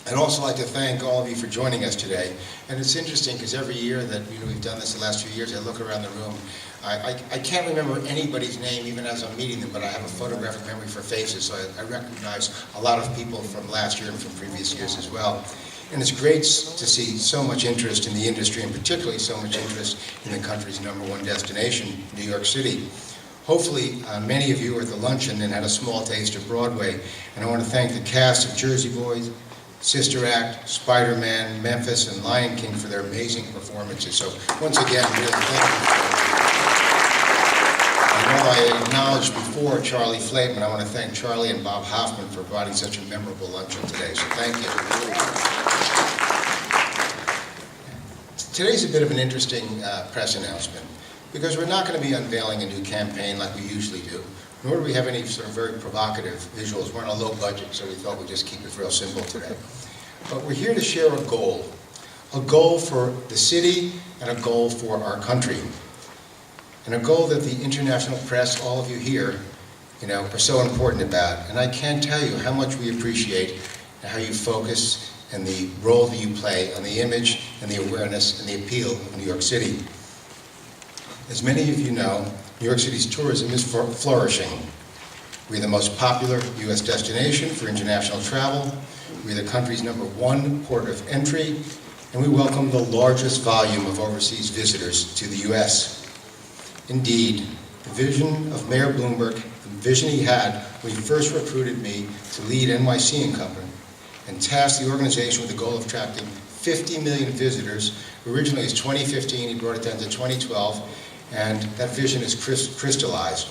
I'd also like to thank all of you for joining us today. And it's interesting because every year that we've done this the last few years, I look around the room. I can't remember anybody's name even as I'm meeting them, but I have a photographic memory for faces, so I recognize a lot of people from last year and from previous years as well. And it's great to see so much interest in the industry, and particularly so much interest in the country's #1 destination, New York City. Hopefully, many of you were at the luncheon and had a small taste of Broadway. And I want to thank the cast of Jersey Boys, Sister Act, Spider-Man, Memphis, and Lion King for their amazing performances. So once again, really thank you. I know I acknowledged before Charlie Flateman. I want to thank Charlie and Bob Hoffman for providing such a memorable luncheon today. So thank you. Today's a bit of an interesting press announcement because we're not going to be unveiling a new campaign like we usually do, nor do we have any sort of very provocative visuals. We're on a low budget, so we thought we'd just keep it real simple today. But we're here to share a goal for the city and a goal for our country, and a goal that the international press, all of you here, are so important about. And I can't tell you how much we appreciate how you focus and the role that you play on the image and the awareness and the appeal of New York City. As many of you know, New York City's tourism is flourishing. We're the most popular U.S. destination for international travel. We're the country's #1 port of entry, and we welcome the largest volume of overseas visitors to the U.S. Indeed, the vision of Mayor Bloomberg, the vision he had when he first recruited me to lead NYC & Company and tasked the organization with the goal of attracting 50 million visitors. Originally, it's 2015, he brought it down to 2012, and that vision is crystallized.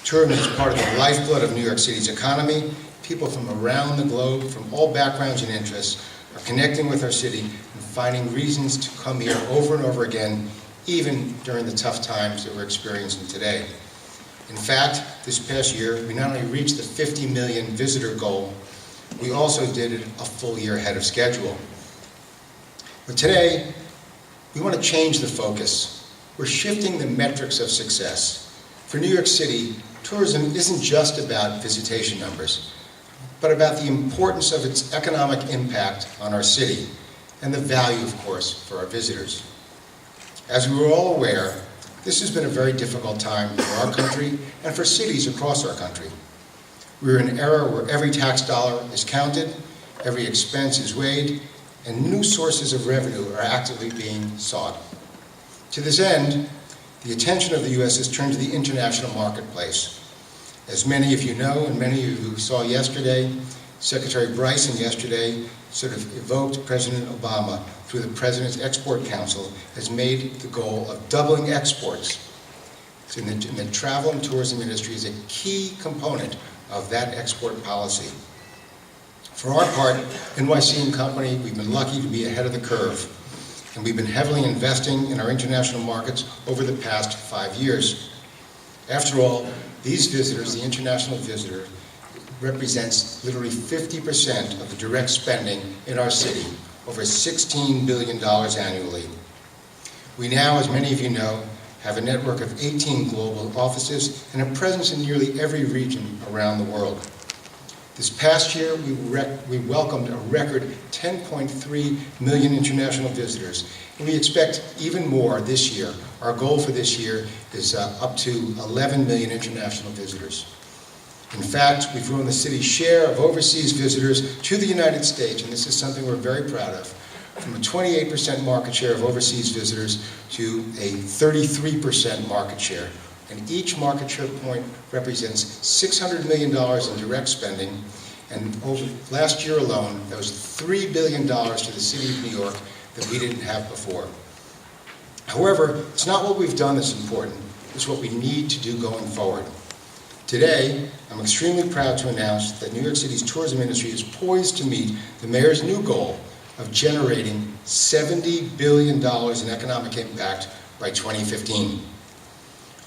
Tourism is part of the lifeblood of New York City's economy. People from around the globe, from all backgrounds and interests, are connecting with our city and finding reasons to come here over and over again, even during the tough times that we're experiencing today. In fact, this past year, we not only reached the 50 million visitor goal, we also did it a full year ahead of schedule. But today, we want to change the focus. We're shifting the metrics of success. For New York City, tourism isn't just about visitation numbers, but about the importance of its economic impact on our city and the value, of course, for our visitors. As we're all aware, this has been a very difficult time for our country and for cities across our country. We're in an era where every tax dollar is counted, every expense is weighed, and new sources of revenue are actively being sought. To this end, the attention of the U.S. has turned to the international marketplace. As many of you know, and many of you saw yesterday, Secretary Bryson yesterday sort of evoked President Obama through the President's Export Council, has made the goal of doubling exports. So in the travel and tourism industry is a key component of that export policy. For our part, NYC & Company, we've been lucky to be ahead of the curve, and we've been heavily investing in our international markets over the past 5 years. After all, these visitors, the international visitor, represents literally 50% of the direct spending in our city, over $16 billion annually. We now, as many of you know, have a network of 18 global offices and a presence in nearly every region around the world. This past year, we welcomed a record 10.3 million international visitors, and we expect even more this year. Our goal for this year is up to 11 million international visitors. In fact, we've grown the city's share of overseas visitors to the United States, and this is something we're very proud of, from a 28% market share of overseas visitors to a 33% market share. And each market share point represents $600 million in direct spending, and over last year alone, that was $3 billion to the city of New York that we didn't have before. However, it's not what we've done that's important, it's what we need to do going forward. Today, I'm extremely proud to announce that New York City's tourism industry is poised to meet the mayor's new goal of generating $70 billion in economic impact by 2015.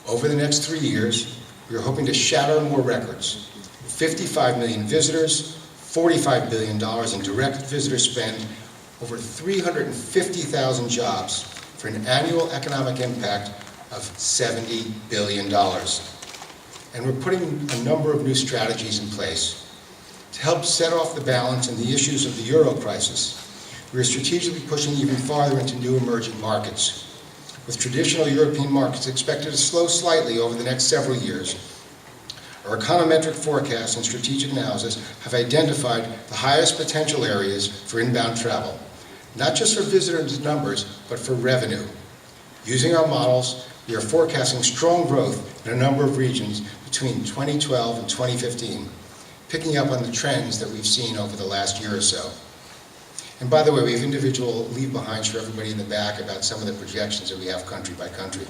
Over the next 3 years, we are hoping to shatter more records. 55 million visitors, $45 billion in direct visitor spend, over 350,000 jobs for an annual economic impact of $70 billion. And we're putting a number of new strategies in place. To help set off the balance and the issues of the euro crisis, we are strategically pushing even farther into new emerging markets. With traditional European markets expected to slow slightly over the next several years, our econometric forecasts and strategic analysis have identified the highest potential areas for inbound travel, not just for visitors numbers, but for revenue. Using our models, we are forecasting strong growth in a number of regions between 2012 and 2015, picking up on the trends that we've seen over the last year or so. And by the way, we have individual leave-behinds for everybody in the back about some of the projections that we have country by country.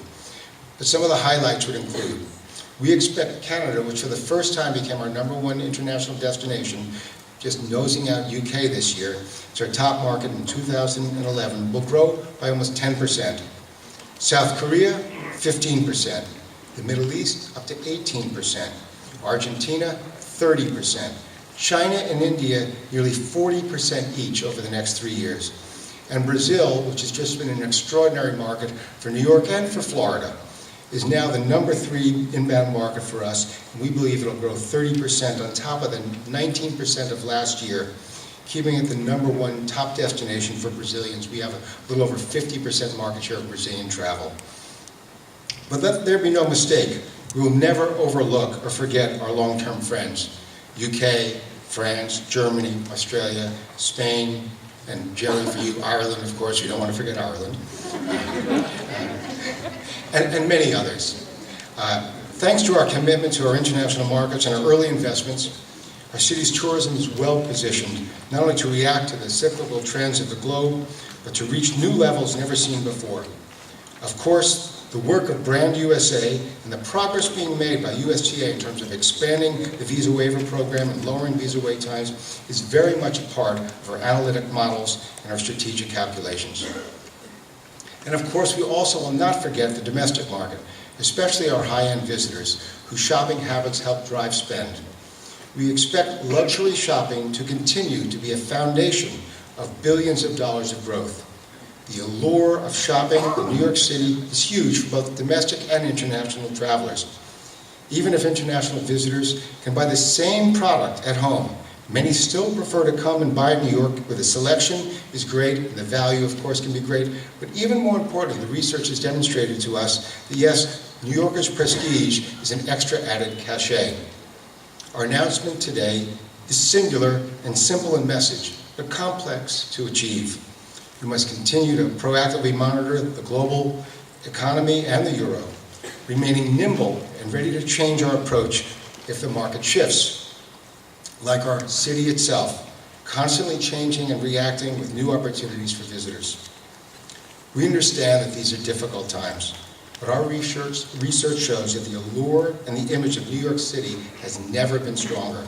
But some of the highlights would include, we expect Canada, which for the first time became our #1 international destination, just nosing out UK this year, it's our top market in 2011, will grow by almost 10%. South Korea, 15%. The Middle East, up to 18%. Argentina, 30%. China and India, nearly 40% each over the next 3 years. And Brazil, which has just been an extraordinary market for New York and for Florida, is now the #3 inbound market for us, and we believe it'll grow 30% on top of the 19% of last year, keeping it the #1 top destination for Brazilians. We have a little over 50% market share of Brazilian travel. But let there be no mistake, we will never overlook or forget our long-term friends, UK, France, Germany, Australia, Spain, and Jerry, for you, Ireland, of course, you don't want to forget Ireland, and many others. Thanks to our commitment to our international markets and our early investments, our city's tourism is well positioned, not only to react to the cyclical trends of the globe, but to reach new levels never seen before. Of course, the work of Brand USA and the progress being made by USTA in terms of expanding the visa waiver program and lowering visa wait times is very much a part of our analytic models and our strategic calculations. And of course, we also will not forget the domestic market, especially our high-end visitors, whose shopping habits help drive spend. We expect luxury shopping to continue to be a foundation of billions of dollars of growth. The allure of shopping in New York City is huge for both domestic and international travelers. Even if international visitors can buy the same product at home, many still prefer to come and buy in New York, where the selection is great and the value, of course, can be great. But even more importantly, the research has demonstrated to us that yes, New Yorkers' prestige is an extra added cachet. Our announcement today is singular and simple in message, but complex to achieve. We must continue to proactively monitor the global economy and the euro, remaining nimble and ready to change our approach if the market shifts. Like our city itself, constantly changing and reacting with new opportunities for visitors. We understand that these are difficult times, but our research shows that the allure and the image of New York City has never been stronger.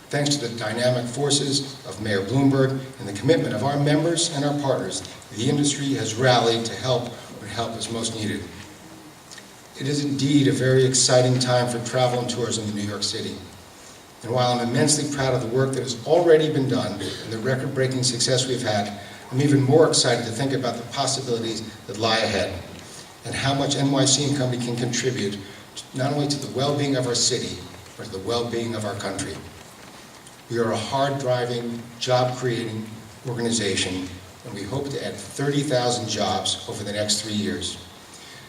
Thanks to the dynamic forces of Mayor Bloomberg and the commitment of our members and our partners, the industry has rallied to help when help is most needed. It is indeed a very exciting time for travel and tourism in New York City. And while I'm immensely proud of the work that has already been done and the record-breaking success we've had, I'm even more excited to think about the possibilities that lie ahead and how much NYC & Company can contribute not only to the well-being of our city, but to the well-being of our country. We are a hard-driving, job-creating organization, and we hope to add 30,000 jobs over the next 3 years.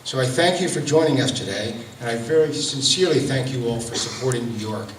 So I thank you for joining us today, and I very sincerely thank you all for supporting New York.